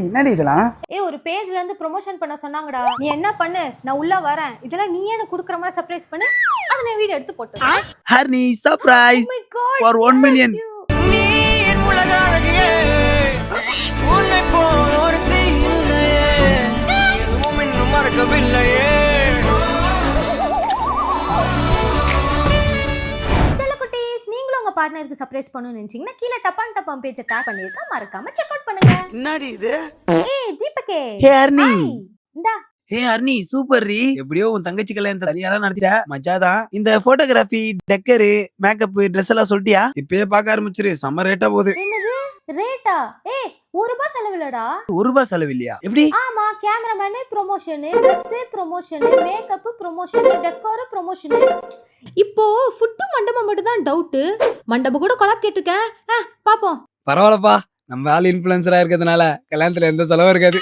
என்னடி இதெல்லாம்? ஒரு பேஜ்ல இருந்து ப்ரொமோஷன் பண்ண சொன்னாங்கடா. நீ என்ன பண்ணு, நான் உள்ள வரேன், இதெல்லாம் நீ எனக்கு குடுக்குற மாதிரி சர்ப்ரைஸ் பண்ணு, அத நான் வீடியோ எடுத்து போட்டு. ஹர்னி சர்ப்ரைஸ் ஃபார் 1 மில்லியன். நீ என் உலக அழகியே, உன்னை போல் ஒருத்தி இல்லையே, எதுவும் இன்னும் மறக்கவில்லையே. நீங்களும் உங்க பார்ட்னருக்கு சர்ப்ரைஸ் பண்ணணும்னு நினைச்சீங்கன்னா கீழே டப்பான் பேஜை டாக் பண்ணிருக்கேன், மறக்காம செக் அவுட் பண்ணுங்க. என்னடி இது? தீபகே, ஹே ஹர்னி. இந்தா. ஹே ஹர்னி சூப்பர் ரி. எப்படியோ உன் தங்கச்சி கல்யாணத்தை சரியா நடத்திட்ட. மஜாதான். இந்த போட்டோகிராஃபி, டெக்கரு, மேக்கப், ட்ரெஸ் எல்லாம் சொல்லிட்டியா? இப்பயே பார்க்க ஆரம்பிச்சிரு. செம்ம ரேட்டா போகுது. என்னது ரேட்டா? ₹1 செலவில்லடா. ₹1 செலவு இல்லையா? எப்படி? ஆமா, cameraman promotion, dress promotion, makeup promotion, decor promotion. இப்போ ஃபுட்டு மண்டபம் மட்டும் தான் டவுட். மண்டபம் கூட கொலாப் கேட்டிருக்கேன். பாப்போம். பரவாயில்லப்பா, நம்ம ஆள் இன்ஃபுளுசரா இருக்கிறதுனால கல்யாணத்துல எந்த செலவும் இருக்காது.